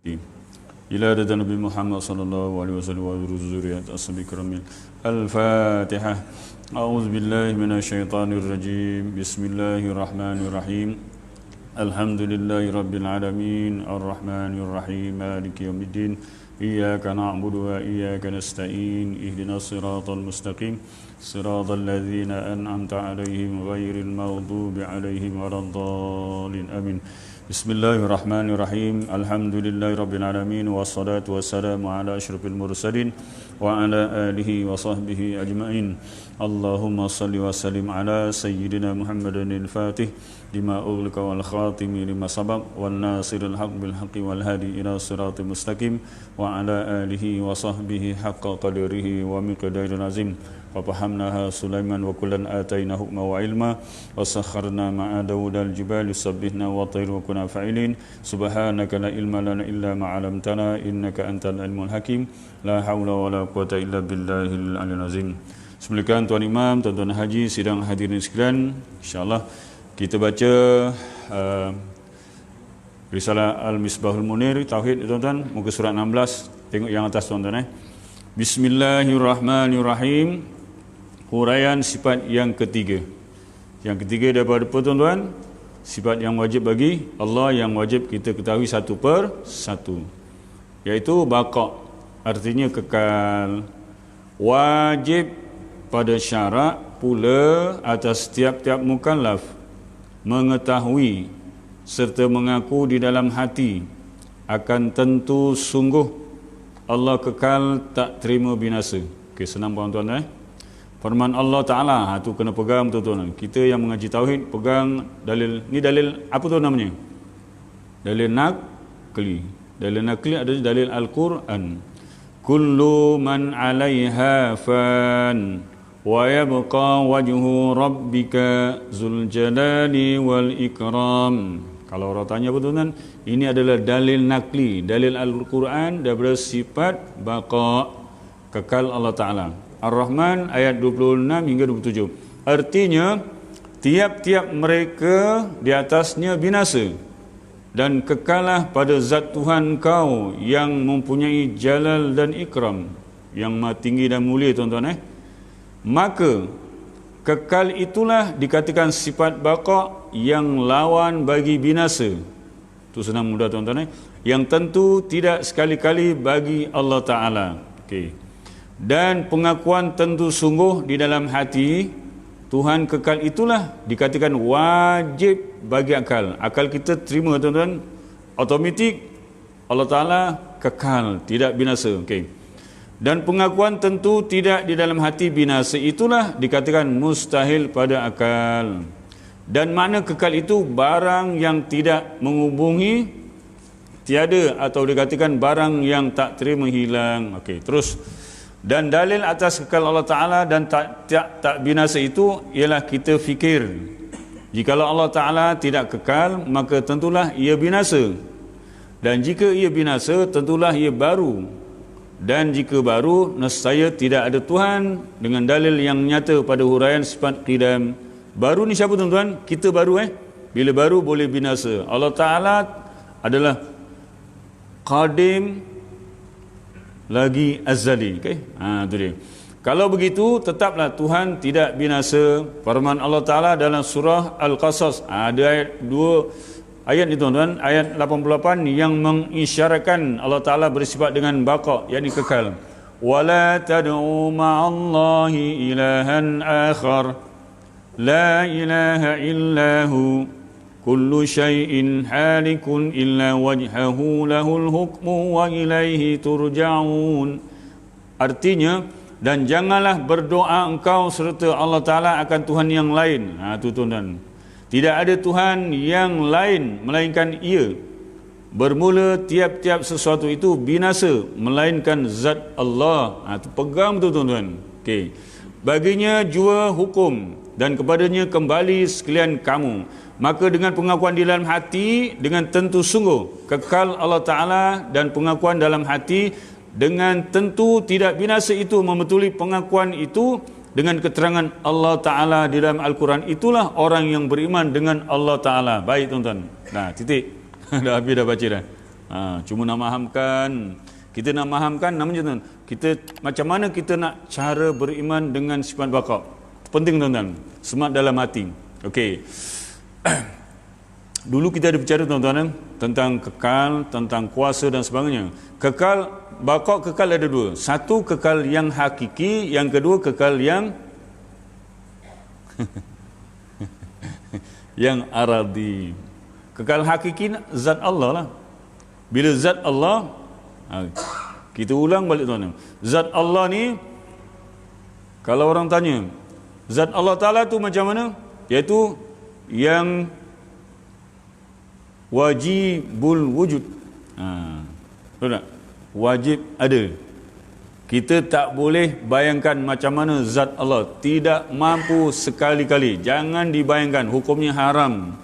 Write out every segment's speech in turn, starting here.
إلى رضا النبي محمد صلى الله عليه وسلم وذرية أصحابه الكرام. الفاتحة. أعوذ بالله من الشيطان الرجيم. بسم الله الرحمن الرحيم. الحمد لله رب العالمين الرحمن الرحيم مالك يوم الدين إياك نعبد وإياك نستعين اهدنا الصراط المستقيم صراط الذين أنعمت عليهم غير المغضوب عليهم ولا الضالين آمين. بسم الله الرحمن الرحيم. الحمد لله رب العالمين والصلاة والسلام على أشرف المرسلين وعلى آله وصحبه أجمعين. اللهم صل وسلم على سيدنا محمد الفاتح لما أغلق والخاتم لما سبق والناصر الحق بالحق والهادي إلى صراط مستقيم وعلى آله وصحبه حق قدره ومقدار العظيم. وفهمناها سليمان وكلا آتينا حكما وعلما وسخرنا مع داود الجبال يسبحنا والطير وكنا فاعلين. سبحانك لا علم لنا إلا ما علمتنا إنك أنت العليم الحكيم. لا حول ولا قوة إلا بالله العلي العظيم. Bismillahirrahmanirrahim. Tuan Imam, tuan-tuan haji, sidang hadirin sekalian, insyaAllah kita baca Risalah Al-Misbahul Munir Tauhid, tuan-tuan, muka surat 16. Tengok yang atas, tuan-tuan. Bismillahirrahmanirrahim. Huraian sifat yang ketiga. Yang ketiga daripada apa, tuan-tuan? Sifat yang wajib bagi Allah, yang wajib kita ketahui satu per satu, iaitu baqa', artinya kekal. Wajib pada syarak pula atas tiap-tiap mukallaf mengetahui serta mengaku di dalam hati akan tentu sungguh Allah kekal tak terima binasa. Okey, senang tuan-tuan. Firman Allah Ta'ala, tu kena pegang tuan-tuan. Kita yang mengaji tauhid pegang dalil. Ni dalil apa tu namanya? Dalil naqli. Dalil naqli adalah dalil Al-Quran. Kullu man 'alaiha fan wa yabqa wajhu rabbika zul jalali wal ikram. Kalau orang tanya apa tuan-tuan, ini adalah dalil nakli, dalil Al-Quran daripada sifat baqa', kekal Allah Ta'ala. Ar-Rahman ayat 26 hingga 27. Artinya tiap-tiap mereka di atasnya binasa dan kekalah pada zat Tuhan kau yang mempunyai jalal dan ikram, yang maha tinggi dan mulia, tuan-tuan. Maka kekal itulah dikatakan sifat baqa' yang lawan bagi binasa. Itu senang mudah, tuan-tuan. Yang tentu tidak sekali-kali bagi Allah Ta'ala. Okey. Dan pengakuan tentu sungguh di dalam hati Tuhan kekal itulah dikatakan wajib bagi akal. Akal kita terima, tuan-tuan, automatik Allah Ta'ala kekal, tidak binasa. Okey. Dan pengakuan tentu tidak di dalam hati binasa itulah dikatakan mustahil pada akal. Dan makna kekal itu barang yang tidak menghubungi, tiada, atau dikatakan barang yang tak terima hilang. Okey, terus. Dan dalil atas kekal Allah Ta'ala dan tak binasa itu ialah kita fikir. Jikalau Allah Ta'ala tidak kekal, maka tentulah ia binasa. Dan jika ia binasa, tentulah ia baru. Dan jika baru, nescaya tidak ada Tuhan, dengan dalil yang nyata pada huraian sifat qidam. Baru ni siapa, tuan-tuan? Kita baru. Bila baru boleh binasa. Allah Ta'ala adalah qadim lagi azali. Okay? Itu dia. Kalau begitu, tetaplah Tuhan tidak binasa. Firman Allah Ta'ala dalam surah Al-Qasas, ada ayat 2 ayat ni, tuan-tuan, ayat 88 yang mengisyaratkan Allah Ta'ala bersifat dengan baqa', yakni kekal. Wala tad'u ma'allahi ilahan akhar la ilaha illahu kullu syai'in halikun illa wajhahu lahul hukmu wa ilaihi turja'un. Artinya, dan janganlah berdoa engkau serta Allah Ta'ala akan Tuhan yang lain. Itu, tuan-tuan. Tidak ada Tuhan yang lain melainkan ia. Bermula tiap-tiap sesuatu itu binasa melainkan zat Allah. Itu pegang betul, tuan-tuan. Okey. Baginya jua hukum dan kepadanya kembali sekalian kamu. Maka dengan pengakuan di dalam hati dengan tentu sungguh kekal Allah Ta'ala, dan pengakuan dalam hati dengan tentu tidak binasa itu membetuli pengakuan itu dengan keterangan Allah Ta'ala di dalam Al-Quran, itulah orang yang beriman dengan Allah Ta'ala. Baik, tuan-tuan. Nah, titik. Dah habis dah baca dah. Cuma nak mahamkan. Kita nak mahamkan namanya tuan. Kita macam mana kita nak cara beriman dengan sifat baqa. Penting tuan-tuan. Semat dalam hati. Okey. Dulu kita ada bicara tuan-tuan tentang kekal, tentang kuasa dan sebagainya. Kekal, baqa kekal ada dua. Satu kekal yang hakiki, yang kedua kekal yang yang aradi. Kekal hakiki zat Allah lah. Bila zat Allah, kita ulang balik tuan-tuan. Zat Allah ni, kalau orang tanya, zat Allah Ta'ala tu macam mana? Iaitu yang wajibul wujud. Betul tak? Wajib ada. Kita tak boleh bayangkan macam mana zat Allah. Tidak mampu sekali-kali. Jangan dibayangkan. Hukumnya haram.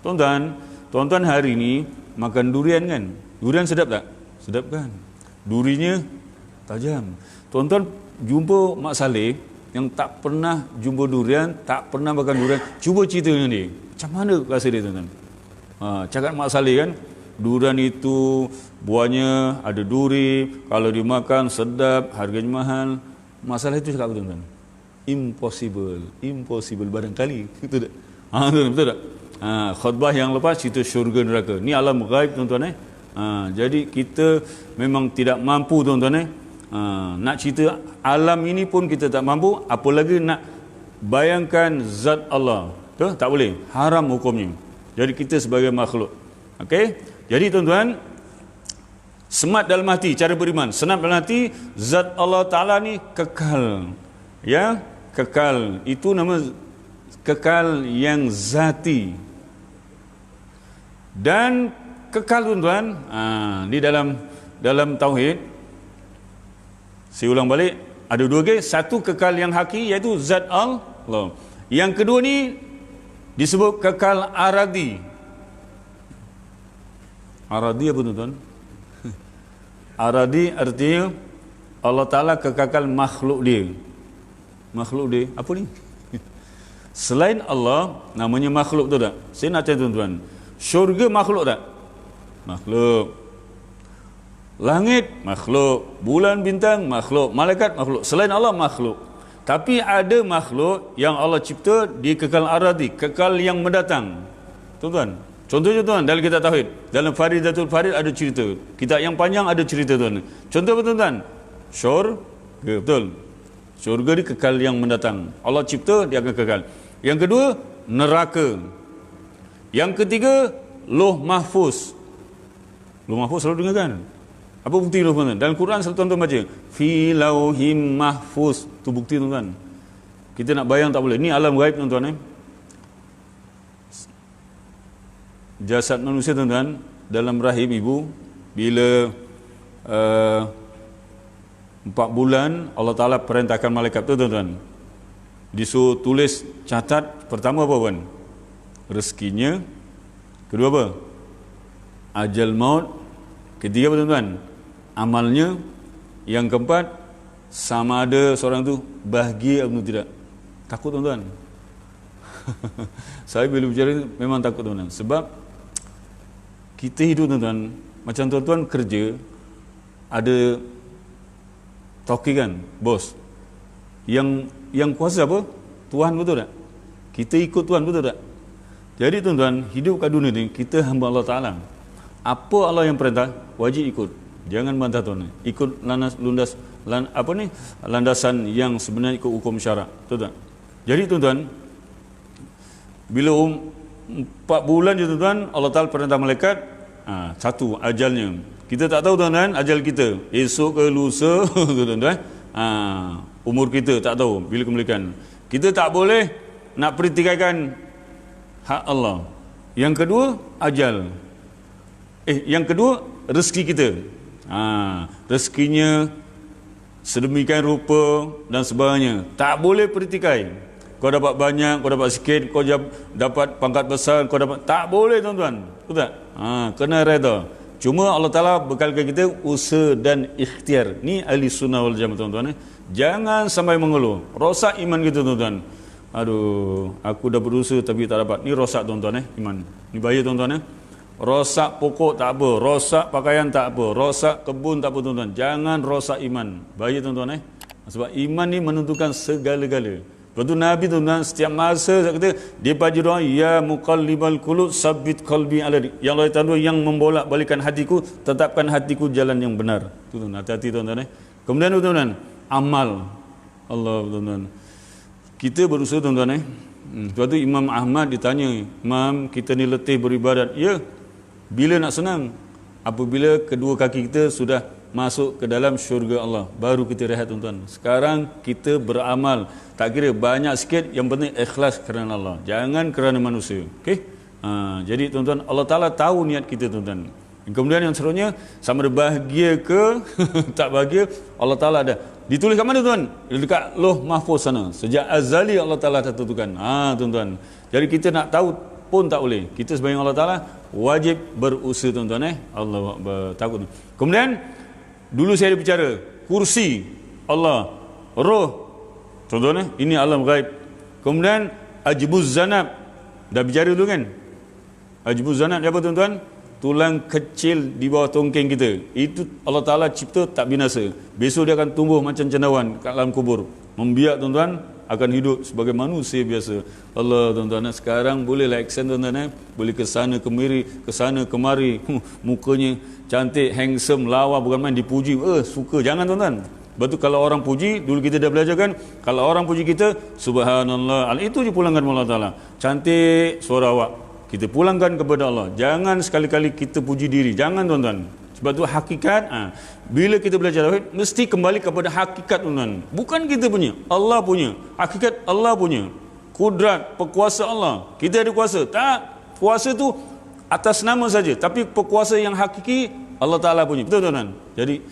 Tuan-tuan hari ni makan durian kan? Durian sedap tak? Sedap kan? Durinya tajam. Tuan-tuan jumpa Mak Saleh yang tak pernah jumpa durian, tak pernah makan durian. Cuba ceritanya ni. Macam mana rasa dia tuan-tuan? Cakap Mak Saleh kan, durian itu buahnya ada duri, kalau dimakan sedap, harganya mahal. Mak Saleh itu cakap apa tuan-tuan? Impossible barangkali. Betul tak? Betul tak? Khutbah yang lepas cerita syurga neraka. Ni alam ghaib tuan-tuan. Jadi kita memang tidak mampu tuan-tuan. Nak cerita alam ini pun kita tak mampu, apalagi nak bayangkan zat Allah. Betul? Tak boleh. Haram hukumnya. Jadi kita sebagai makhluk. Okey? Jadi tuan-tuan, semat dalam hati cara beriman. Senap dalam hati, zat Allah Ta'ala ni kekal. Ya, kekal. Itu nama kekal yang zati. Dan kekal tuan-tuan, di dalam tauhid, saya ulang balik, ada dua ke. Satu kekal yang haki, iaitu zat Allah. Yang kedua ni disebut kekal aradi. Aradi apa tuan-tuan? Aradi artinya Allah Ta'ala kekal makhluk dia. Makhluk dia, apa ni? Selain Allah, namanya makhluk, betul tak? Saya nak tanya tuan-tuan, syurga makhluk tak? Makhluk. Langit makhluk, bulan bintang makhluk, malaikat makhluk. Selain Allah makhluk. Tapi ada makhluk yang Allah cipta di kekal aradi, kekal yang mendatang. Tuan-tuan, contohnya tuan dalam kitab tauhid, dalam Faridatul Farid ada cerita. Kitab yang panjang ada cerita tuan. Contoh apa tuan-tuan? Syurga, betul. Syurga di kekal yang mendatang. Allah cipta, dia akan kekal. Yang kedua, neraka. Yang ketiga, Lauh Mahfuz. Lauh Mahfuz selalu dengar kan? Apa bukti tuan-tuan? Dalam Quran selalu tuan-tuan baca fi lauhim mahfuz. Tu bukti tuan-tuan. Kita nak bayang tak boleh. Ni alam gaib tuan-tuan. Jasad manusia tuan-tuan dalam rahim ibu, bila 4 bulan Allah Ta'ala perintahkan malaikat tu tuan-tuan, disuruh tulis, catat. Pertama apa tuan? Rezekinya. Kedua apa? Ajal maut. Ketiga apa tuan-tuan? Amalnya. Yang keempat, sama ada seorang tu bahagia atau tidak. Takut tuan-tuan. Saya bila bicara memang takut tuan-tuan. Sebab kita hidup tuan-tuan, macam tuan-tuan kerja, ada toki kan, bos. Yang kuasa apa? Tuhan, betul tak? Kita ikut Tuhan, betul tak? Jadi tuan-tuan, hidup kat dunia ni kita hamba Allah Ta'ala. Apa Allah yang perintah, wajib ikut. Jangan bantah tuan. Ikut landasan yang sebenarnya ikut hukum syarak. Betul tak? Jadi tuan-tuan, bila 4 bulan je tuan-tuan, Allah Ta'ala perintah malaikat, satu ajalnya. Kita tak tahu tuan-tuan ajal kita. Esok ke lusa, tuan-tuan. Umur kita tak tahu bila kembalikan. Kita tak boleh nak pertikaikan hak Allah. Yang kedua, ajal. Yang kedua, rezeki kita. Rezekinya sedemikian rupa dan sebagainya. Tak boleh pertikai. Kau dapat banyak, kau dapat sikit, kau dapat pangkat besar, kau dapat, tak boleh tuan-tuan. Betul tak? Kena reda. Cuma Allah Ta'ala bekalkan kita usaha dan ikhtiar. Ni ahli sunnah wal jamaah tuan-tuan. Jangan sampai mengeluh. Rosak iman kita tuan-tuan. Aduh, aku dah berusaha tapi tak dapat. Ni rosak tuan-tuan iman. Ni bahaya tuan-tuan. Rosak pokok tak apa, rosak pakaian tak apa, rosak kebun tak apa tuan-tuan. Jangan rosak iman. Bahaya tuan-tuan Sebab iman ni menentukan segala-gala. Lepas tu Nabi tuan-tuan setiap masa kata dia baca doa, ya muqallibal qulub sabbit qalbi ala dik. Ya Allah Ta'ala yang membolak-balikan hatiku, tetapkan hatiku jalan yang benar. Tu tuan, hati-hati tuan-tuan Kemudian tuan-tuan, amal. Allah tuan-tuan. Kita berusaha tuan-tuan Sebab tu Imam Ahmad ditanya, Imam, kita ni letih beribadat. Ya. Bila nak senang? Apabila kedua kaki kita sudah masuk ke dalam syurga Allah, baru kita rehat tuan-tuan. Sekarang kita beramal, tak kira banyak sikit, yang penting ikhlas kerana Allah, jangan kerana manusia. Okey? Jadi tuan-tuan, Allah Ta'ala tahu niat kita tuan-tuan. Kemudian yang seterusnya, sama ada bahagia ke tak bahagia, Allah Ta'ala ada ditulis kat mana tuan? Dekat Lauh Mahfuz sana. Sejak azali Allah Ta'ala dah tentukan. Tuan-tuan, jadi kita nak tahu pun tak boleh. Kita sebagai Allah Ta'ala wajib berusaha tuan-tuan Allah takut. Kemudian dulu saya ada bicara kursi Allah, roh tuan-tuan ini alam gaib. Kemudian ajbuz zanab, dah bicara dulu kan. Ajbuz zanab apa tuan-tuan? Tulang kecil di bawah tongkeng kita. Itu Allah Ta'ala cipta tak binasa. Besok dia akan tumbuh macam cendawan kat dalam kubur. Membiak tuan-tuan, akan hidup sebagai manusia biasa. Allah tuan-tuan, sekarang bolehlah action tuan-tuan boleh ke sana kemari, mukanya cantik, handsome, lawa, bukan main dipuji. Suka. Jangan tuan-tuan. Lepas tu kalau orang puji, dulu kita dah belajar kan, kalau orang puji kita, subhanallah, itu je pulangkan Allah Ta'ala. Cantik suara awak, kita pulangkan kepada Allah. Jangan sekali-kali kita puji diri. Jangan tuan-tuan. Sebab tu hakikat, bila kita belajar tauhid, mesti kembali kepada hakikat tuan-tuan. Bukan kita punya, Allah punya. Hakikat Allah punya. Kudrat, perkuasa Allah. Kita ada kuasa. Tak, kuasa tu atas nama saja. Tapi perkuasa yang hakiki, Allah Ta'ala punya. Betul tuan-tuan? Jadi,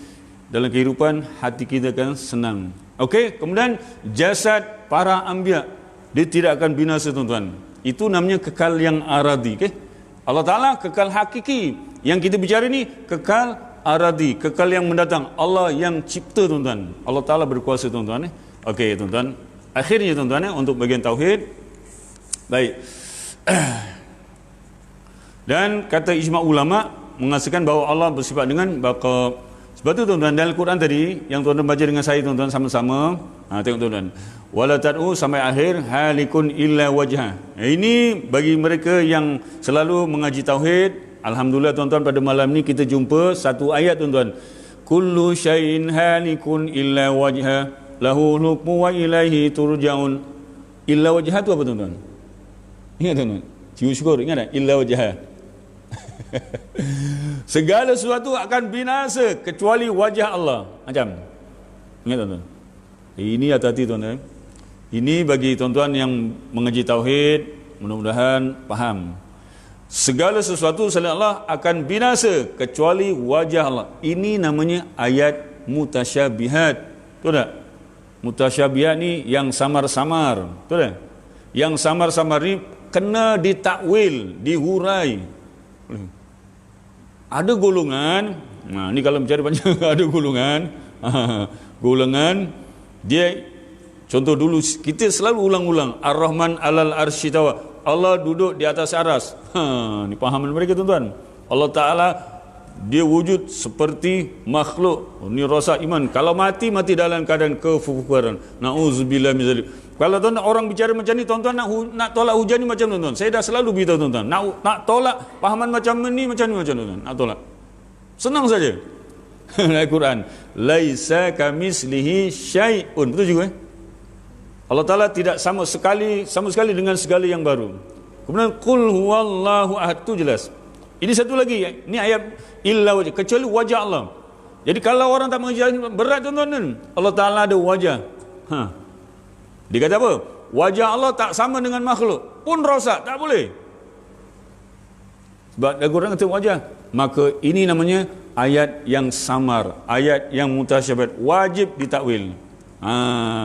dalam kehidupan, hati kita akan senang. Okey, kemudian jasad para anbiya, dia tidak akan binasa tuan-tuan. Itu namanya kekal yang aradi. Okay? Allah Ta'ala kekal hakiki. Yang kita bicara ni kekal aradi, kekal yang mendatang. Allah yang cipta tuan-tuan. Allah Ta'ala berkuasa tuan-tuan. Okey tuan-tuan. Akhirnya tuan-tuan untuk bagian tauhid. Baik. Dan kata ijma' ulama mengasaskan bahawa Allah bersifat dengan baqa. Sebab tu tuan-tuan, dalam Quran tadi yang tuan-tuan baca dengan saya tuan-tuan sama-sama. Tengok tuan-tuan. Wala tad'u sampai akhir halikun illa wajha. Ini bagi mereka yang selalu mengaji tauhid. Alhamdulillah tuan-tuan, pada malam ni kita jumpa satu ayat tuan-tuan. Kullu syai'in halikun illa wajha lahu hukmu wa ilaihi turja'un. Illa wajha tu apa tuan-tuan? Ingat tuan-tuan? Syukur ingat tak? Illa wajha. Segala sesuatu akan binasa kecuali wajah Allah. Macam. Ingat tuan-tuan? Ini hati-hati tuan-tuan. Ini bagi tuan-tuan yang mengaji tauhid, mudah-mudahan faham. Segala sesuatu selain Allah akan binasa kecuali wajah Allah. Ini namanya ayat mutasyabihat. Betul tak? Mutasyabihat ni yang samar-samar. Betul tak? Yang samar-samar ni kena ditakwil, dihurai. Ada golongan, ni kalau bicara panjang, ada golongan, golongan dia, contoh dulu kita selalu ulang-ulang, Ar-Rahman alal arsy tawa. Allah duduk di atas aras. Ni pahaman mereka tuan-tuan. Allah Ta'ala dia wujud seperti makhluk. Ni rosak iman. Kalau mati dalam keadaan kekufuran. Na'udzubillah min zalik. Kalau tuan orang bicara macam ni, tuan-tuan nak tolak hujan ni macam tuan-tuan. Saya dah selalu beritahu tuan-tuan. Nak tolak pahaman macam ni macam tuan-tuan. Nak tolak. Senang saja. Al-Quran. Laisa kamislihi syai'un. Betul juga Allah Ta'ala tidak sama sekali dengan segala yang baru. Kemudian qul huwallahu ahad, tu jelas. Ini satu lagi, ini ayat illa wajah, kecuali wajah Allah. Jadi kalau orang tak mengaji berat tuan-tuan, Allah Ta'ala ada wajah. Dia kata apa? Wajah Allah tak sama dengan makhluk, pun rosak, tak boleh. Sebab Al-Quran kata wajah. Maka ini namanya ayat yang samar, ayat yang mutasyabihat, wajib ditakwil.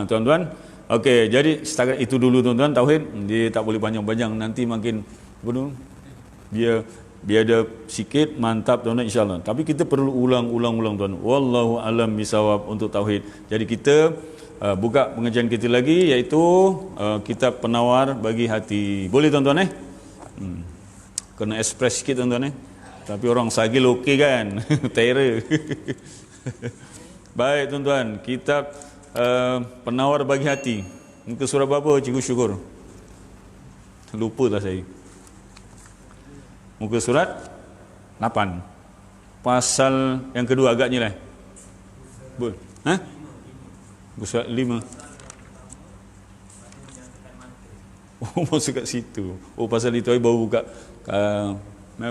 Tuan-tuan, okey, jadi setakat itu dulu tuan-tuan tauhid. Dia tak boleh panjang-panjang, nanti makin biar ada sikit mantap tuan-tuan insya-Allah. Tapi kita perlu ulang-ulang tuan. Wallahu alam bisawab untuk tauhid. Jadi kita buka pengajian kita lagi, iaitu kitab penawar bagi hati. Boleh tuan-tuan Kena express sikit tuan-tuan Tapi orang Sagil okey kan? Terror. Baik tuan-tuan, kitab Penawar Bagi Hati. Muka surat berapa Cikgu Syukur? Lupa lah saya. Muka surat 8. Pasal yang kedua agaknya lah. Betul. Muka surat 5. Oh, masuk kat situ. Oh, pasal itu saya baru buka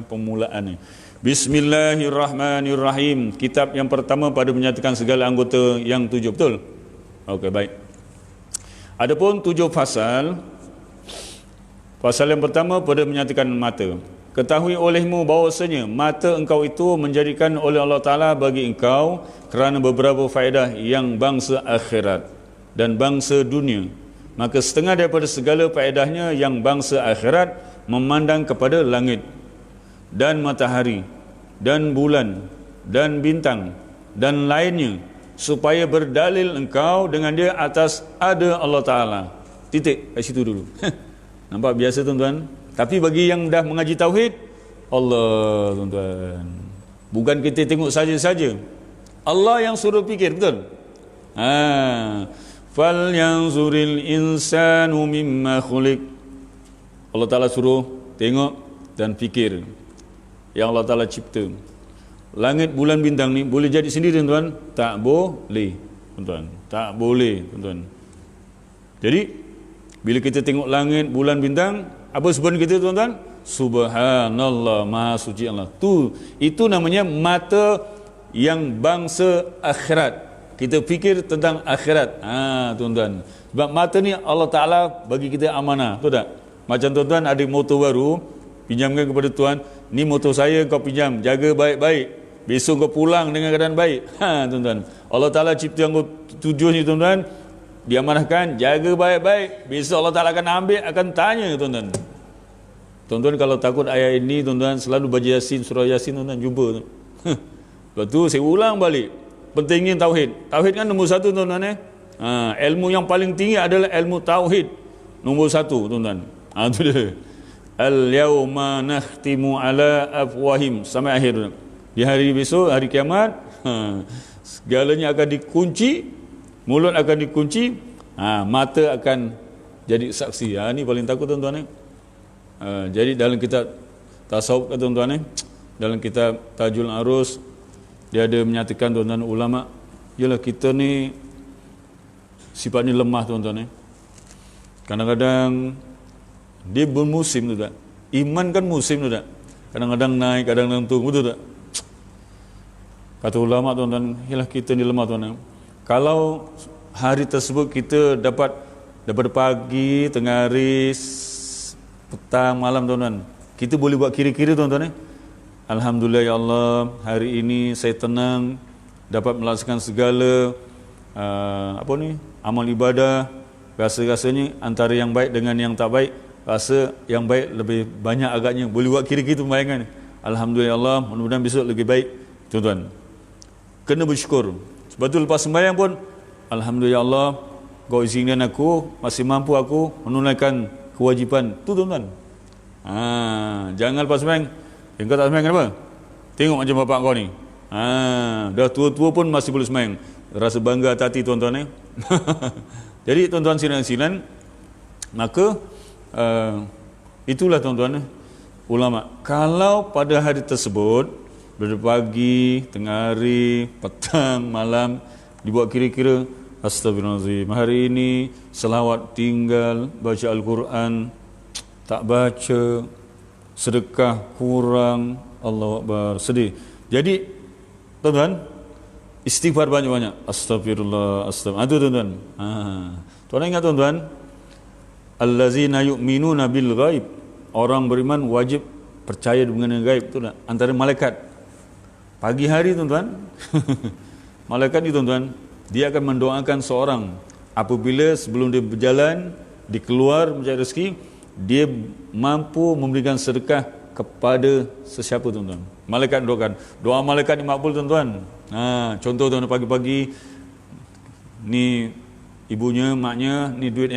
permulaan ni. Bismillahirrahmanirrahim. Kitab yang pertama pada menyatakan segala anggota yang 7, betul? Okey, baik. Adapun 7 pasal. Pasal yang pertama pada menyatakan mata. Ketahui olehmu bahawasanya mata engkau itu menjadikan oleh Allah Ta'ala bagi engkau kerana beberapa faedah yang bangsa akhirat dan bangsa dunia. Maka setengah daripada segala faedahnya yang bangsa akhirat memandang kepada langit dan matahari dan bulan dan bintang dan lainnya supaya berdalil engkau dengan dia atas ada Allah Ta'ala. Titik kat situ dulu. Nampak biasa tuan-tuan? Tapi bagi yang dah mengaji tauhid, Allah tuan-tuan, bukan kita tengok saja-saja, Allah yang suruh fikir, betul? Fal yanzuril insanu mimma khuliq. Allah Ta'ala suruh tengok dan fikir yang Allah Ta'ala cipta. Langit, bulan, bintang ni boleh jadi sendiri tuan-tuan? Tak boleh tuan-tuan. Tak boleh tuan-tuan. Jadi bila kita tengok langit, bulan, bintang, apa sebenarnya kita tuan-tuan? Subhanallah, Maha Suci Allah. Itu namanya mata yang bangsa akhirat. Kita fikir tentang akhirat. Tuan-tuan. Sebab mata ni Allah Ta'ala bagi kita amanah. Betul tak? Macam tuan-tuan ada motor baru, pinjamkan kepada tuan, ni motor saya kau pinjam, jaga baik-baik. Besok kau pulang dengan keadaan baik. Tuan-tuan. Allah Ta'ala cipta yang 7 ni tuan-tuan, diamanahkan, jaga baik-baik. Besok Allah Ta'ala akan ambil, akan tanya tuan-tuan. Tuan-tuan kalau takut ayat ini tuan-tuan, selalu baca Yasin, surah Yasin tuan-tuan, jumpa. Lepas tu saya ulang balik. Pentingnya tauhid. Tauhid kan nombor 1 tuan-tuan. Ilmu yang paling tinggi adalah ilmu tauhid. Nombor 1 tuan-tuan. Itu dia. Al-yawma nakhtimu ala afwahim. Sampai akhir. Di hari besok, hari kiamat, segalanya akan dikunci. Mulut akan dikunci. Mata akan jadi saksi. Ini paling takut tuan-tuan. Jadi dalam kitab tasawuf tuan-tuan, dalam kitab Tajul Arus, dia ada menyatakan tuan-tuan ulama, yalah kita ni sifatnya lemah tuan-tuan. Kadang-kadang dia bermusim tu tak. Iman kan musim tu tak. Kadang-kadang naik, kadang-kadang turun, betul tak? Kata ulama tuan-tuan, yalah kita ni lemah tuan-tuan. Kalau hari tersebut kita dapat pagi, tengah hari, petang, malam tuan-tuan, kita boleh buat kira-kira tuan-tuan. Alhamdulillah ya Allah, hari ini saya tenang, dapat melaksanakan segala amal ibadah. Rasa-rasanya antara yang baik dengan yang tak baik, rasa yang baik lebih banyak agaknya. Boleh buat kira-kira bayangkan. Alhamdulillah ya Allah, mudah-mudahan besok lebih baik. Tuan-tuan, kena bersyukur. Sebab tu lepas sembahyang pun, Alhamdulillah ya Allah, kau izinkan aku, masih mampu aku menunaikan kewajipan. Tu tuan-tuan. Jangan lepas sembahyang, kau tak sembahyang kenapa? Tengok macam bapak kau ni. Dah tua-tua pun masih boleh sembahyang. Rasa bangga hati tuan-tuan. Jadi tuan-tuan silan-silan, maka itulah tuan-tuan ulama. Kalau pada hari tersebut, pada pagi, tengah hari, petang, malam, dibuat kira-kira, astagfirullahaladzim, hari ini selawat tinggal, baca Al-Quran tak baca, sedekah kurang, Allahu Akbar, sedih. Jadi tuan-tuan, istighfar banyak-banyak, astagfirullah, astagfirullah. Itu tuan-tuan. Tuan ingat tuan-tuan, allazina yu'minuna bil ghaib, orang beriman wajib percaya dengan gaib. Itu antara malaikat. Pagi hari tuan-tuan, malaikat ni tuan-tuan, dia akan mendoakan seorang apabila sebelum dia berjalan, dia keluar mencari rezeki, dia mampu memberikan sedekah kepada sesiapa tuan-tuan. Malaikat doakan. Doa malaikat ni makbul tuan-tuan. Contoh tuan-tuan, pagi-pagi ni ibunya, maknya, ni duit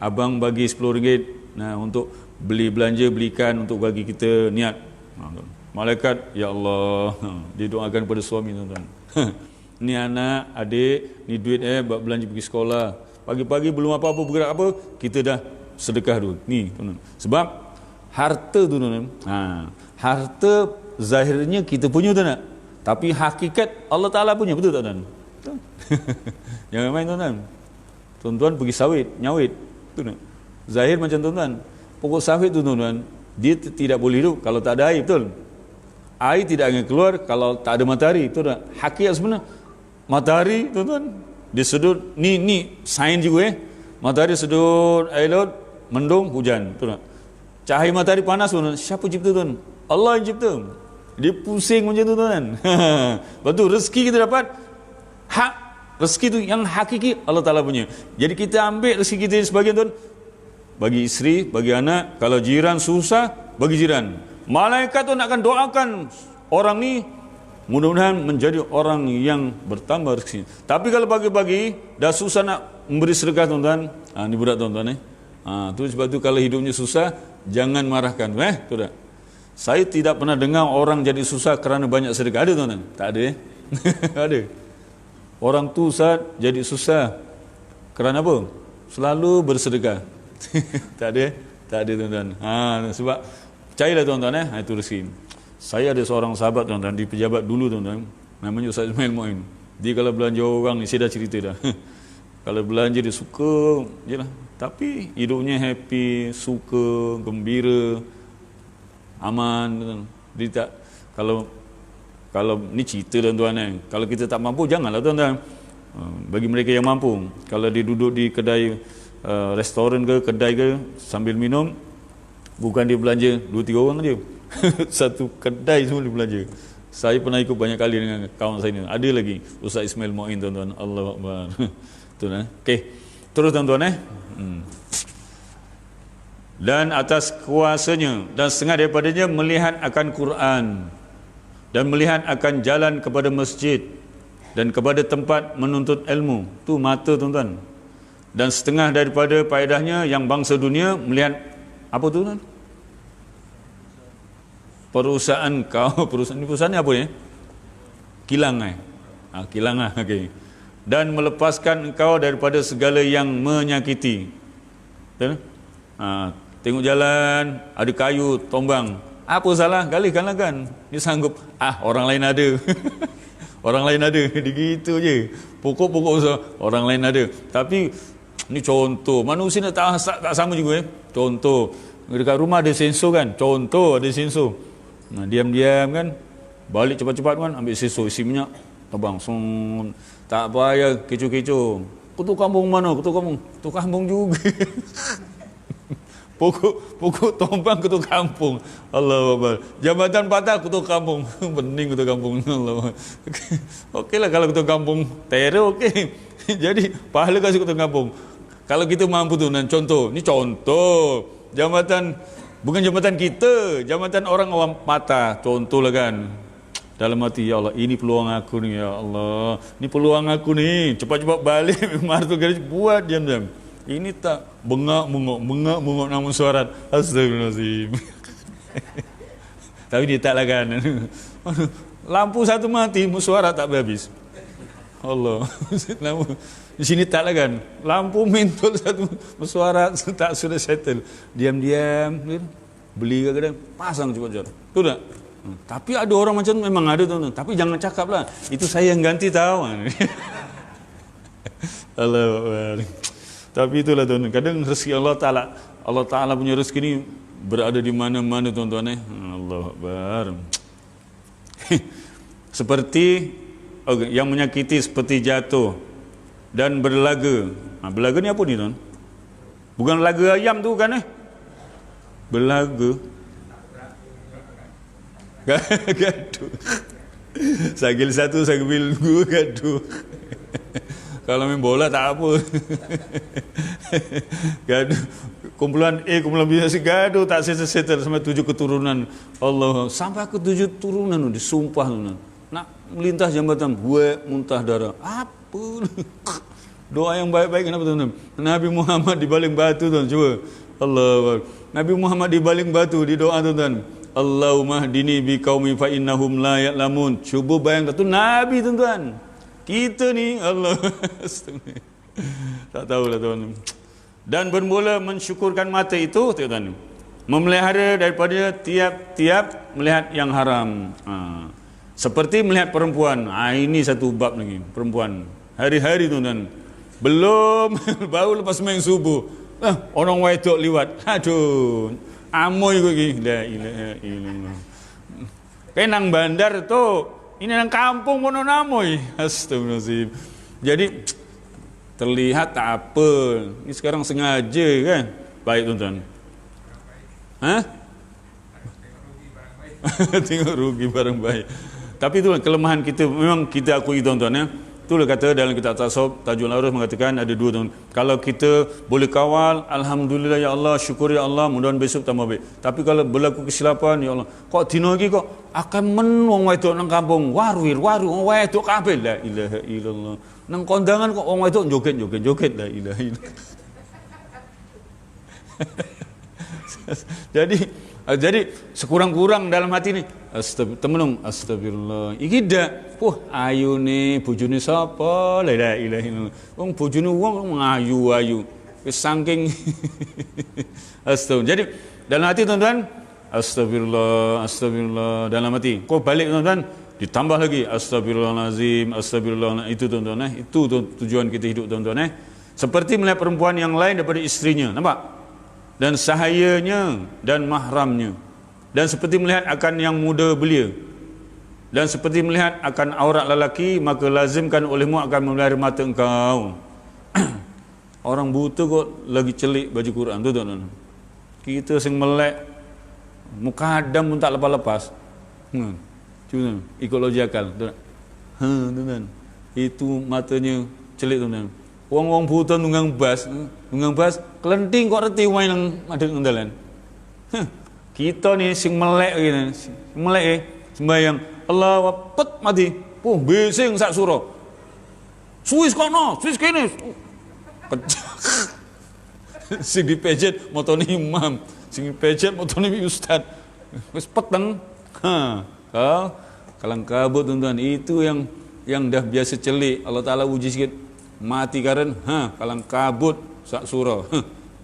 abang bagi RM10 untuk beli belanja, belikan untuk bagi kita niat. Malaikat, ya Allah, didoakan pada suami tuan-tuan. Ni anak, adik, ni duit buat belanja pergi sekolah. Pagi-pagi belum apa-apa bergerak apa, kita dah sedekah dulu. Ni tuan-tuan. Sebab harta tu tuan-tuan, harta zahirnya kita punya tu nak. Tapi hakikat Allah Ta'ala punya, betul tak tuan? Betul. Jangan main tuan-tuan. Tuan-tuan pergi sawit, nyawit. Betul tak? Zahir macam tuan-tuan. Pokok sawit tu tuan-tuan, dia tidak boleh hidup kalau tak ada air, betul? Air tidak akan keluar kalau tak ada matahari, betul tak? Hakikat sebenar matahari tuan-tuan, dia sedut ni sains juga matahari sedut air laut, mendung, hujan, betul tak? Cahaya matahari panas tuan-tuan, siapa cipta tuan? Allah yang cipta. Dia pusing macam tu tuan. Betul, rezeki kita dapat hak, rezeki tu yang hakiki Allah Ta'ala punya. Jadi kita ambil rezeki kita sebagian tuan, bagi isteri, bagi anak. Kalau jiran susah, bagi jiran. Malaikat tu nak akan doakan orang ni mudah-mudahan menjadi orang yang bertambah rezeki. Tapi kalau bagi-bagi dah susah nak memberi sedekah tuan-tuan, ni budak tuan-tuan tu sebab tu kalau hidupnya susah jangan marahkan tu dah. Saya tidak pernah dengar orang jadi susah kerana banyak sedekah. Ada tuan-tuan? Tak ada ada. Orang tu Ustaz jadi susah kerana apa? Selalu bersedekah. Tak ada tuan-tuan. Sebab percayalah tuan-tuan itu rezeki. Saya ada seorang sahabat tuan-tuan di pejabat dulu tuan-tuan, namanya Ustaz Ismail Mu'in. Dia kalau belanja orang ni, saya dah cerita dah. Kalau belanja dia suka je lah. Tapi hidupnya happy, suka, gembira, aman tuan-tuan. Dia tak, kalau ni cerita tuan-tuan kalau kita tak mampu janganlah tuan-tuan. Bagi mereka yang mampu, kalau dia duduk di kedai restoran ke kedai ke sambil minum, bukan dia belanja 2-3 orang aja. Satu kedai semua dia belanja. Saya pernah ikut banyak kali dengan kawan saya ni. Ada lagi Ustaz Ismail Mu'in tuan-tuan. Allahu Akbar. Tuan okey. Terus tuan-tuan Dan atas kuasanya dan setengah daripadanya melihat akan Quran dan melihat akan jalan kepada masjid dan kepada tempat menuntut ilmu. Tu mata tuan-tuan. Dan setengah daripada faedahnya yang bangsa dunia melihat apa tu tuan? Perusahaan kau, perusahaan ni apa ni? Kilang kilang okey. Dan melepaskan engkau daripada segala yang menyakiti. Betul? Tengok jalan ada kayu tombang. Apa salah? Galihkanlah kan. Dia sanggup. Orang lain ada. Orang lain ada. Dia gitu je. Pokok-pokok orang lain ada. Tapi ni contoh. Manusia tak sama juga Contoh. Dekat rumah ada sensor kan. Contoh ada sensor. Diam-diam kan. Balik cepat-cepat kan. Ambil sensor. Isi minyak. Terbang. Tak payah kecoh-kecoh. Ketua kampung mana? Ketua kampung juga. Pokok tombang ketua kampung. Allahu Akbar. Jambatan patah ketua kampung. Bening ketua kampung. Allah. Okeylah kalau ketua kampung teror okey. Jadi pahala kasih ketua kampung. Kalau kita mampu tu dan contoh. Ni contoh. Jambatan bukan jambatan kita, jambatan orang awam patah. Contohlah kan. Dalam hati, ya Allah, ini peluang aku ni, ya Allah. Ini peluang aku ni. Cepat-cepat balik martu garaj buat diam-diam. Ini tak bengak-bengok namun suarat. Astagfirullahaladzim. Tapi dia taklah kan. Lampu satu mati, suarat tak habis. Allah. Di sini taklah kan. Lampu mentul satu suarat tak sudah settle. Diam-diam beli kadang pasang cepat-cepat. Betul tak? Tapi ada orang macam tu memang ada tuan-tuan. Tapi jangan cakap lah. Itu saya yang ganti tahu. Allah. Tapi itulah tuan-tuan. Kadang rezeki Allah Ta'ala punya rezeki ni berada di mana-mana tuan-tuan. Allah Akbar. Seperti yang menyakiti seperti jatuh dan berlaga. Berlaga ni apa ni tuan? Bukan laga ayam tu kan Berlaga. Gaduh. Sagil satu, sagil dua, gaduh. Kalau main bola tak apa. Gaduh. Kumpulan A, kumpulan B gaduh tak settle sampai 7 keturunan. Allah, sampai ke 7 turunan disumpah tuan. Nak melintas jambatan, buat muntah darah. Apa? Doa yang baik-baik kenapa tuan? Nabi Muhammad di baling batu tuan, cuba. Allah. Nabi Muhammad di baling batu di doa tuan. Allahumma hdini biqaumi fa innahum la ya'lamun. Cuba bayangkan tu Nabi tuan-tuan. Kita ni Allah tak tahulah tuan. Dan bermula mensyukurkan mata itu tuan-tuan, memelihara daripada tiap-tiap melihat yang haram. Seperti melihat perempuan. Ini satu bab lagi, perempuan. Hari-hari tuan-tuan, belum baru lepas main subuh, orang wedok liwat. Aduh, amoy lagi. La ilaha illallah. Kayak nang bandar tu, ini nang kampung pun orang amoy. Astagfirullahaladzim. Jadi terlihat tak apa. Ini sekarang sengaja kan. Baik tuan-tuan. Tengok rugi barang baik. Tapi itu kelemahan kita, memang kita akui tuan-tuan ya. Itulah kata dalam kitab tasawuf Tajul Arus mengatakan ada dua tuan. Kalau kita boleh kawal, alhamdulillah ya Allah, syukur ya Allah, mudah-mudahan besok tambah baik. Tapi kalau berlaku kesilapan, ya Allah, kok dino lagi kok akan menwong wedok nang kampung, waru wong wedok kabeh, la ilaha illallah. Nang kondangan kok wong wedok joget, la ilaha illallah. Jadi sekurang-kurang dalam hati ni astagfirullah. Iki dak. Ayu ni bojone sapa? La ilaha illallah. Wong bojone wong ngayu-ayu. Wis saking astagfirullah. Jadi dalam hati tuan-tuan, astagfirullah dalam hati. Kau balik tuan-tuan, ditambah lagi astagfirullahalazim, astagfirullah. Itu tuan-tuan itu tujuan kita hidup tuan-tuan Seperti melihat perempuan yang lain daripada isterinya. Nampak? Dan sahayanya dan mahramnya, dan seperti melihat akan yang muda belia, dan seperti melihat akan aurat lelaki, maka lazimkan olehmu akan memelihara mata engkau. Orang buta kok lagi celik baju Quran tu tuan-tuan. Kita sing melek mukadam pun tak lepas-lepas. Cuba ikut logik akal tuan-tuan. Itu matanya celik tuan-tuan. Wong-wong buta nunggang bas, kelenting kok reti wae nang madeg nang dalan. Kita ni sing melek ngene, sembayang Allah wapet mati. Bising sak surau. Suis kono, suis kene. Sing dipejet motone imam, sing dipejet motone ustaz. Wis peteng. Kalang kabut tuan-tuan, itu yang dah biasa celik. Allah Taala uji sikit. Mati karen, kalang kabut sak surau.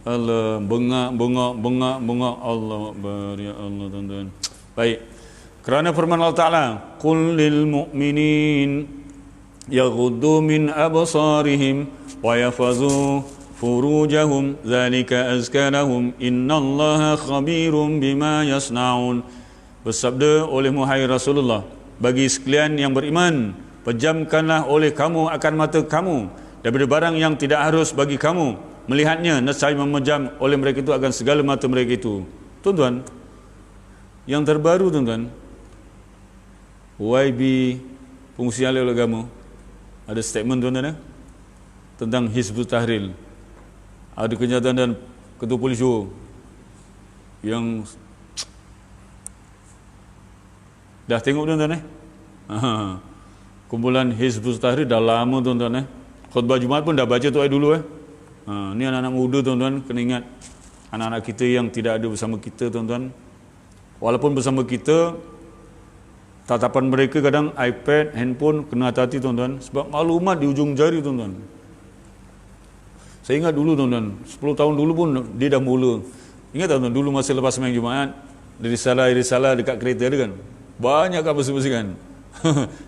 Allah bengak Allah Akbar ya Allah tuan-tuan. Baik. Kerana firman Allah Taala, "Qul lil mu'minin yaghuddu min absarihim wa yafazu furujahum dzalika azka lahum innallaha khabirum bima yasnaun." Bersabda olehmu hai Rasulullah, bagi sekalian yang beriman, pejamkanlah oleh kamu akan mata kamu daripada barang yang tidak harus bagi kamu melihatnya, nescaya memejam oleh mereka itu akan segala mata mereka itu. Tuan-tuan, yang terbaru tuan-tuan, YB Pengusian Ahli Agama ada statement tuan-tuan tentang Hizbut Tahrir. Ada kenyataan dan Ketua Polis Johor yang dah tengok tuan-tuan kumpulan Hizbut Tahrir dah lama tuan-tuan khutbah Jumaat pun dah baca tu dulu ni anak-anak muda tuan-tuan, kena ingat anak-anak kita yang tidak ada bersama kita tuan-tuan. Walaupun bersama kita, tatapan mereka kadang iPad, handphone, kena hati-hati tuan-tuan, sebab maklumat di ujung jari tuan-tuan. Saya ingat dulu tuan-tuan, 10 tahun dulu pun dia dah mula. Ingat tuan-tuan, dulu masa lepas main Jumaat, risalah dekat kereta ada kan, banyak kat bersih-bersihkan.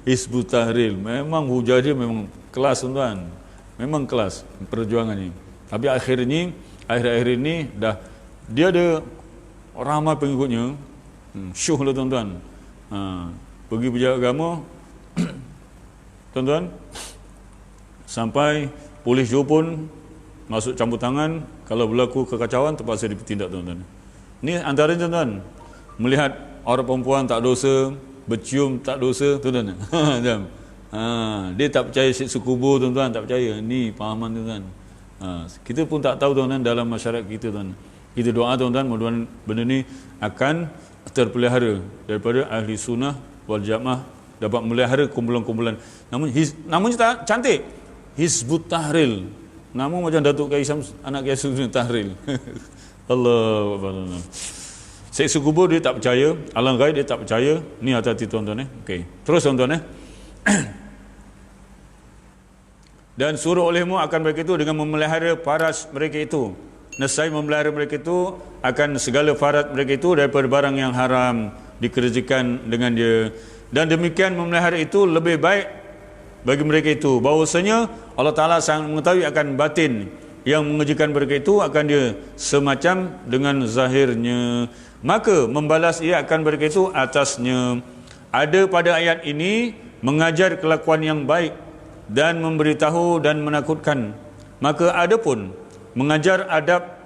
Hizbut Tahrir memang hujah dia memang kelas tuan-tuan, memang kelas perjuangannya. Tapi akhir ini dah dia ada ramai pengikutnya, syuh lah tuan-tuan. Pergi berjaga agama tuan-tuan, sampai polis Johor pun masuk campur tangan. Kalau berlaku kekacauan terpaksa ditindak tuan-tuan. Ni antaranya tuan-tuan, melihat orang perempuan tak dosa, bercium tak dosa tuan-tuan. Dia tak percaya siksa kubur tuan-tuan, tak percaya. Ni pahaman tuan-tuan. Kita pun tak tahu tuan-tuan dalam masyarakat kita tuan. Kita doa tuan-tuan, mudah-mudahan benda ni akan terpelihara daripada ahli sunnah wal jamaah, dapat melihara kumpulan-kumpulan. Namanya tak cantik, Hizbut Tahrir. Nama macam Datuk Kiai Syams, anak Kiai Syams Tahrir. Allah. Seksa kubur dia tak percaya, alam gaib dia tak percaya. Ni hati-hati tuan-tuan Okey. Terus tuan-tuan Dan suruh olehmu akan mereka itu dengan memelihara paras mereka itu. Nescaya memelihara mereka itu akan segala farat mereka itu daripada barang yang haram dikerjakan dengan dia. Dan demikian memelihara itu lebih baik bagi mereka itu. Bahawasanya Allah Ta'ala sangat mengetahui akan batin yang mengerjakan mereka itu akan dia semacam dengan zahirnya. Maka membalas ia akan mereka itu atasnya. Ada pada ayat ini mengajar kelakuan yang baik dan memberitahu dan menakutkan. Maka ada pun mengajar adab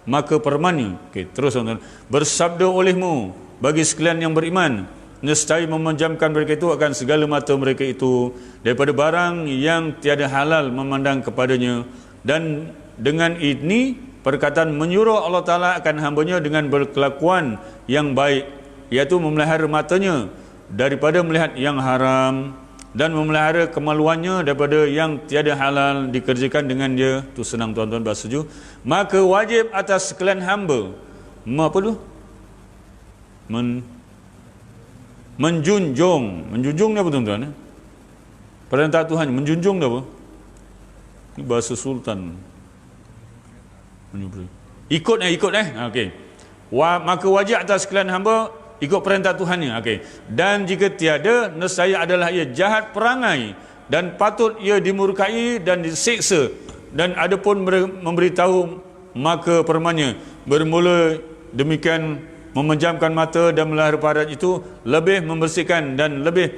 maka permani. Okey, terus tuan-tuan. Bersabda olehmu bagi sekalian yang beriman, nescaya memejamkan mereka itu akan segala mata mereka itu daripada barang yang tiada halal memandang kepadanya. Dan dengan ini perkataan menyuruh Allah Ta'ala akan hambanya dengan berkelakuan yang baik, iaitu memelihara matanya daripada melihat yang haram dan memelihara kemaluannya daripada yang tiada halal dikerjakan dengan dia. Tu senang tuan-tuan bahasa setuju. Maka wajib atas sekalian hamba apa tu? Menjunjung ni apa tuan-tuan? Perintah Tuhan menjunjung dia apa? Ini bahasa sultan. Ikut okey. Maka wajib atas sekalian hamba ikut perintah Tuhannya. Okey. Dan jika tiada, nescaya adalah ia jahat perangai dan patut ia dimurkai dan disiksa. Dan adapun memberitahu maka permanya bermula demikian memejamkan mata dan melahir parat itu lebih membersihkan dan lebih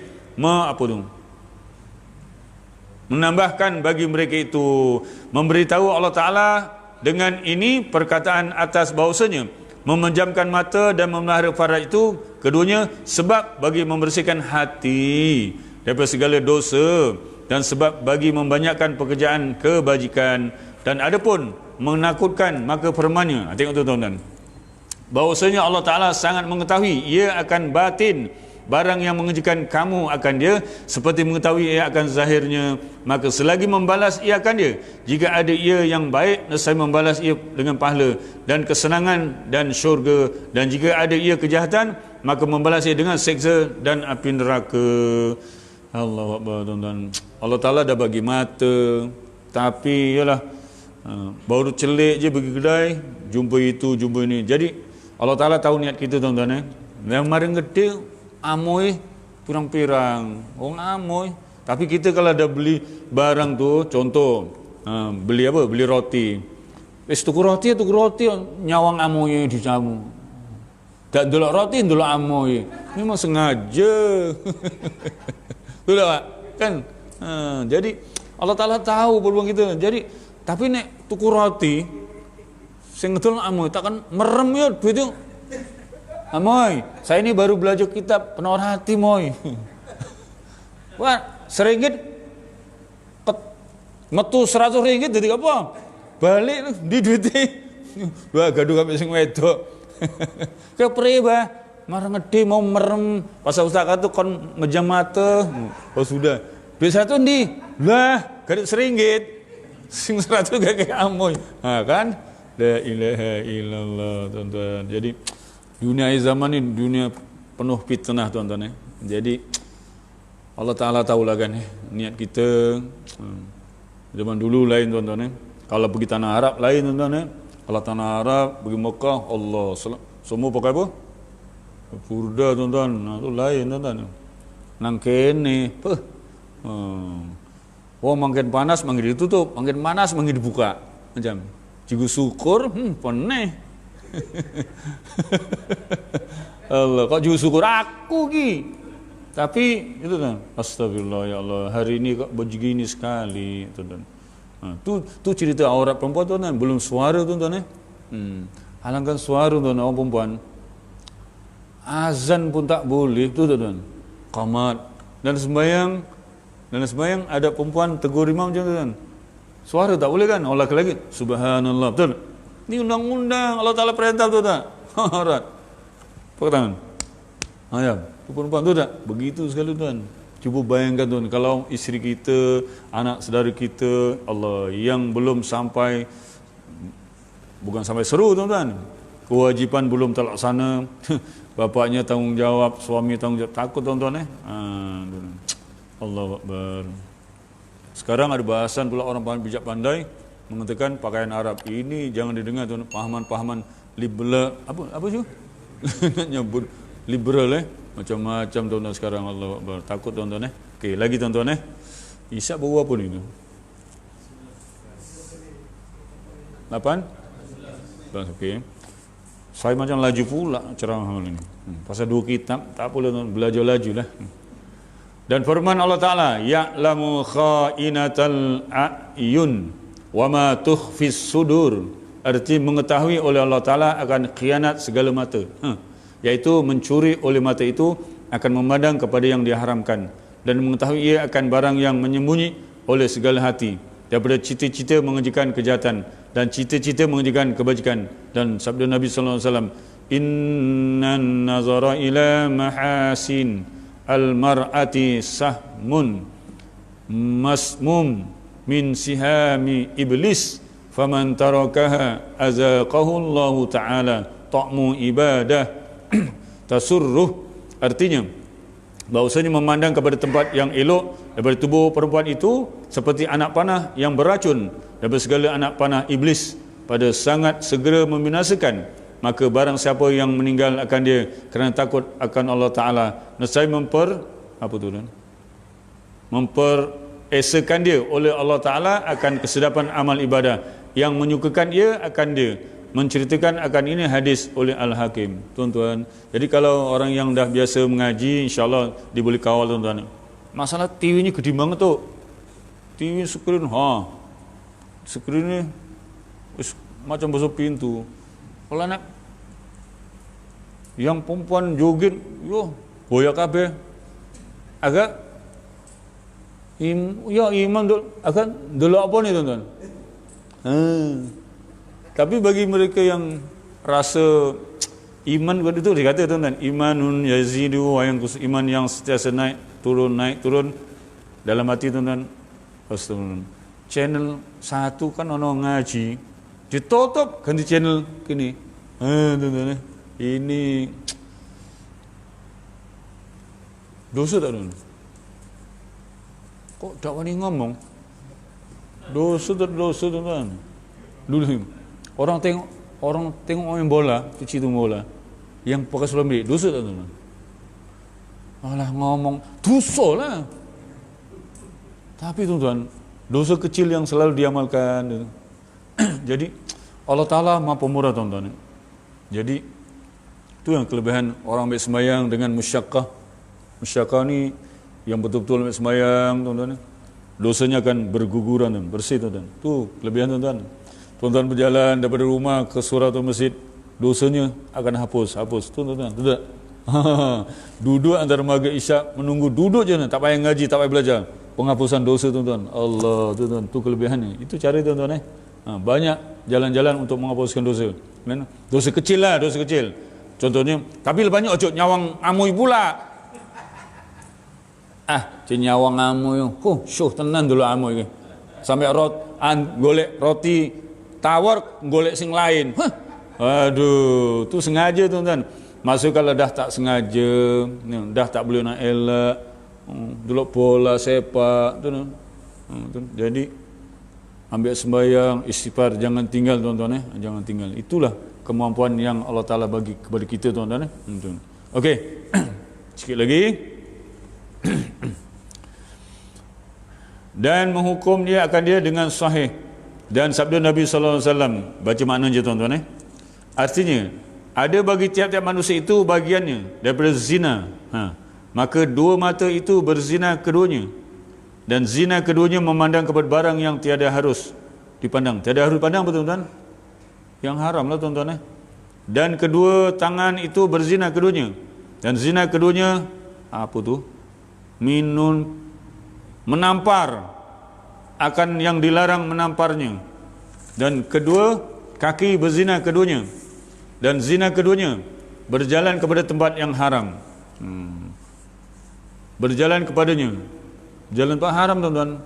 menambahkan bagi mereka itu. Memberitahu Allah Ta'ala dengan ini perkataan atas bahawasanya memejamkan mata dan memelihara parat itu keduanya sebab bagi membersihkan hati daripada segala dosa dan sebab bagi membanyakkan pekerjaan kebajikan. Dan adapun menakutkan maka firman-Nya. Tengok tuan-tuan, bahawasanya Allah Ta'ala sangat mengetahui ia akan batin barang yang mengerjakan kamu akan dia, seperti mengetahui ia akan zahirnya. Maka selagi membalas ia akan dia, jika ada ia yang baik, nescaya membalas ia dengan pahala dan kesenangan dan syurga. Dan jika ada ia kejahatan, maka membalas ia dengan seksa dan api neraka. Allahu Akbar tuan-tuan. Allah Ta'ala dah bagi mata, tapi yalah baru celik je pergi kedai, jumpa itu, jumpa ini. Jadi Allah Ta'ala tahu niat kita tuan-tuan. Yang marang gede amoy pirang-pirang orang amoy, tapi kita kalau dah beli barang tu, contoh beli apa, beli roti, tuku roti nyawang amoy di jamu, tak delok roti delok amoy, memang sengaja. Betul tak kan? Jadi Allah Ta'ala tahu peluang kita. Jadi tapi nek tuku roti sing ngedol amoy takkan merem ya duit itu. Moy, saya ini baru belajar kitab penawar hati, moy. Wah, RM1 metu RM100 jadi apa? Balik di duitnya. Wah, gaduh sampai sing wedok. Kepre bah, marah ngede mau merem. Pas ustaz kata kon mejam mata. Oh sudah. Bisa tuh di. Lah, gaduh RM1. Sing 100 gak kayak amoy. Nah kan? La ilaha illallah, tuan-tuan. Jadi dunia zaman ini dunia penuh fitnah tuan-tuan. Jadi Allah Ta'ala tahulah kan niat kita. Zaman dulu lain tuan-tuan. Kalau pergi tanah Arab lain tuan-tuan. Kalau tanah Arab pergi Mekah, Allah semua pakai apa? Purda tuan-tuan. Nah, itu lain tuan-tuan. Nang kene makin panas makin ditutup, makin panas makin dibuka. Macam jigu syukur peneh. Allah, kok juga syukur aku ki. Tapi itu kan, astagfirullah ya Allah, hari ini kok begini sekali, tuan-tuan. Tu cerita aurat perempuan tuan-tuan, belum suara tuan-tuan. Halangkan suara tuan-tuan, orang perempuan. Azan pun tak boleh, tu tuan-tuan. Qamat dan sembahyang ada perempuan tegur imam macam tuan-tuan. Suara tak boleh kan? Allah lagi, subhanallah, betul. Ini undang-undang Allah Ta'ala perintah tu tak? Aurat. Pakai tangan. Ya, tu perempuan tu tak? Begitu sekali tuan. Cuba bayangkan tuan, kalau isteri kita, anak saudara kita, Allah, yang belum sampai, bukan sampai seru tuan-tuan, kewajipan belum terlaksana, bapaknya tanggungjawab, suami tanggungjawab, takut tuan-tuan Allahu Akbar. Sekarang ada bahasan pula orang bijak pandai mengatakan pakaian Arab ini jangan didengar tuan, pahaman-pahaman liberal, apa tu? Nak nyebut liberal macam-macam tuan-tuan sekarang. Allahu Akbar. Takut tuan-tuan Okey, lagi tuan-tuan Isyak baru apa ni tu? 8? Okey. Saya macam laju pula ceramah ni. Pasal 2 kitab, tak apalah tuan, belajar lajulah. Dan firman Allah Taala, ya'lamu kha'inatal a'yun wa ma tukhfis sudur. Arti mengetahui oleh Allah Taala akan khianat segala mata. Iaitu mencuri oleh mata itu akan memandang kepada yang diharamkan, dan mengetahui ia akan barang yang menyembunyi oleh segala hati, daripada cita-cita mengerjakan kejahatan dan cita-cita mengerjakan kebajikan. Dan sabda Nabi sallallahu alaihi wasallam, innan nazara ila mahasin al-mar'ati sahmun masmum min sihami iblis faman tarakaha azaqahu Allah taala ta'mu ibadah tasurruh. Artinya bahawasanya memandang kepada tempat yang elok daripada tubuh perempuan itu seperti anak panah yang beracun daripada segala anak panah iblis, pada sangat segera membinasakan. Maka barang siapa yang meninggal akan dia kerana takut akan Allah Ta'ala, nescaya memperesakan dia oleh Allah Ta'ala akan kesedapan amal ibadah. Yang menyukakan ia akan dia menceritakan akan ini hadis oleh Al-Hakim. Tuan-tuan, jadi kalau orang yang dah biasa mengaji, insyaAllah dia boleh kawal tuan-tuan. Masalah TV ni gede banget tu. TV skrin, skrin ni macam besar pintu. Kalau nak yang perempuan joget, goyak kabeh. Agak imam tu akan dulu apa ni tuan-tuan? Tapi bagi mereka yang rasa iman pada itu, dia kata tuan-tuan, imanun yazidu wa yanqus, iman yang sentiasa naik turun. Dalam hati tuan-tuan, astagfirullah. Channel 1 kan orang ngaji, ditutup ganti channel kini. Tuan-tuan, ini dosa tak tuan? Kok tak wani ngomong? Dosa tuan-tuan. Dulu orang tengok main bola, kecil tu bola, yang pakai seluar bilik, dosa tak tuan? Alah ngomong, dosa lah. Tapi tuan-tuan, dosa kecil yang selalu diamalkan. Jadi Allah Ta'ala Maha Pemurah tuan-tuan. Jadi itu yang kelebihan orang ambil sembahyang dengan musyaqqah. Musyaqqah ni yang betul-betul ambil sembahyang tuan-tuan, dosanya akan berguguran dan bersih tuan-tuan. Tu kelebihan tuan-tuan. Tuan-tuan berjalan daripada rumah ke surau atau masjid, dosanya akan hapus tuan-tuan. Tidak. Duduk antara maghrib isyak, menunggu duduk je, tak payah ngaji, tak payah belajar. Penghapusan dosa tuan-tuan. Allah tuan-tuan, tu kelebihannya. Itu cara tuan-tuan banyak jalan-jalan untuk menghapuskan dosa. Dosa kecil lah, dosa kecil. Contohnya, tapi banyak ojo nyawang amui pula. Nyawang amui. Syuh tenan dulu amui. Sampai golek roti tawar, golek sing lain. Aduh, tu sengaja tuan-tuan. Masuk kalau dah tak sengaja, dah tak boleh nak elak, dulu bola sepak, tuan-tuan. Jadi ambil sembahyang, istighfar, jangan tinggal tuan-tuan jangan tinggal. Itulah kemampuan yang Allah Ta'ala bagi kepada kita tuan-tuan Okey. Sikit lagi. Dan menghukum dia akan dia dengan sahih. Dan sabda Nabi sallallahu alaihi wasallam, baca makna je tuan-tuan Artinya, ada bagi tiap-tiap manusia itu bagiannya daripada zina. Maka dua mata itu berzina keduanya. Dan zina keduanya memandang kepada barang yang tiada harus dipandang. Tiada harus dipandang tuan-tuan? Yang haram lah tuan-tuan Dan kedua tangan itu berzina keduanya. Dan zina keduanya apa tu? Menampar akan yang dilarang menamparnya. Dan kedua kaki berzina keduanya. Dan zina keduanya berjalan kepada tempat yang haram. Berjalan kepadanya. Jalan tempat haram tuan-tuan.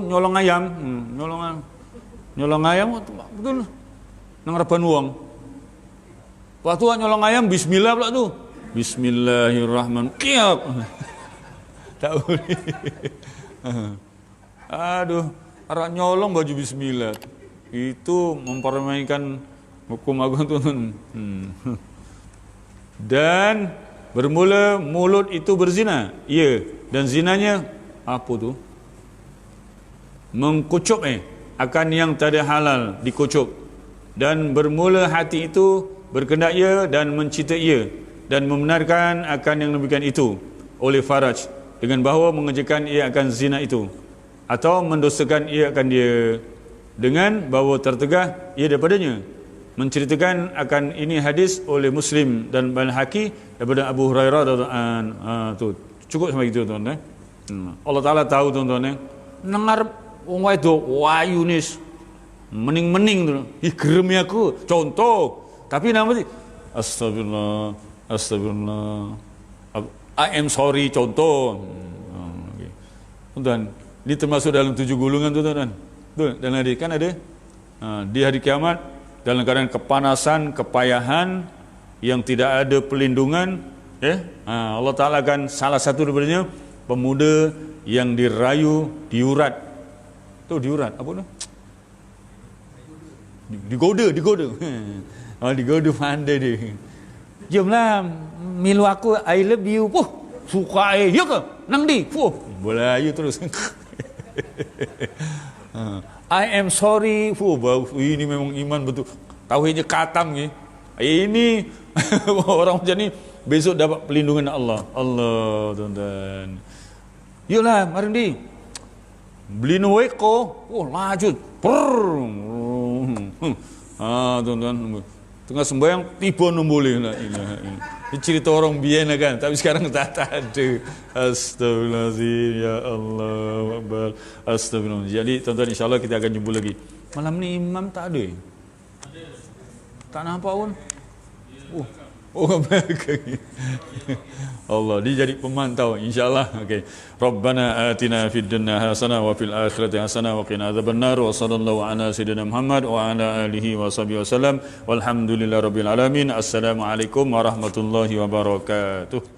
Nyolong ayam. Nyolong ayam betul. Nang harapan uang. Waktu nyolong ayam, bismillah pula tu. Bismillahirrahmanirrahim. Tak boleh. Aduh, orang nyolong baju bismillah. Itu mempermainkan hukum agung tuan. Dan bermula mulut itu berzina. Ya, dan zinanya apa tu? Mengkucup akan yang tak ada halal, dikucup. Dan bermula hati itu berkendak ia dan mencintai ia dan membenarkan akan yang demikian itu oleh faraj dengan bahawa mengerjakan ia akan zina itu atau mendosakan ia akan dia dengan bahawa tertegah ia daripadanya. Menceritakan akan ini hadis oleh Muslim dan Al-Haki daripada Abu Hurairah tu. Cukup sampai itu tuan-tuan. Allah Taala tahu tuan-tuan nengar wong wedok wayu nis mening-mening tu. Ih geremi aku. Contoh. Tapi nama dia astagfirullah, astagfirullah. I am sorry contoh. Okay. Tuan, ini termasuk dalam 7 gulungan tu tuan. Betul? Dan ada kan ada di hari kiamat dalam keadaan kepanasan, kepayahan yang tidak ada perlindungan, Allah Taala akan salah satu daripadanya pemuda yang dirayu diurat. Tu diurat apa tu? Digoda. Digoda pandai dia. Jomlah milu aku I love you. Suka ya ke? Nang di. Boleh ayu terus. I am sorry. Ini memang iman betul. Tauhidnya katam ni. Ini orang macam ni besok dapat perlindungan Allah. Allah tuan-tuan. Yolah mari di. Beli nuweko, laju, tuan-tuan, tengah sembahyang tiba boleh lah ini cerita orang biasa kan, tapi sekarang tak ada. Astagfirullahaladzim, ya Allah, Akbar, astagfirullah. Jadi tuan-tuan, insyaAllah kita akan jumpa lagi. Malam ni imam tak ada. Tak nampak pun. Allah, dia jadi pemantau insyaallah. Okey. Rabbana atina fid dunya hasanah wa fil akhirati hasanah wa qina adzabannar wa sallallahu ala sayyidina Muhammad wa ala alihi wa sahbihi wasallam walhamdulillahirabbil alamin. Assalamualaikum warahmatullahi wabarakatuh.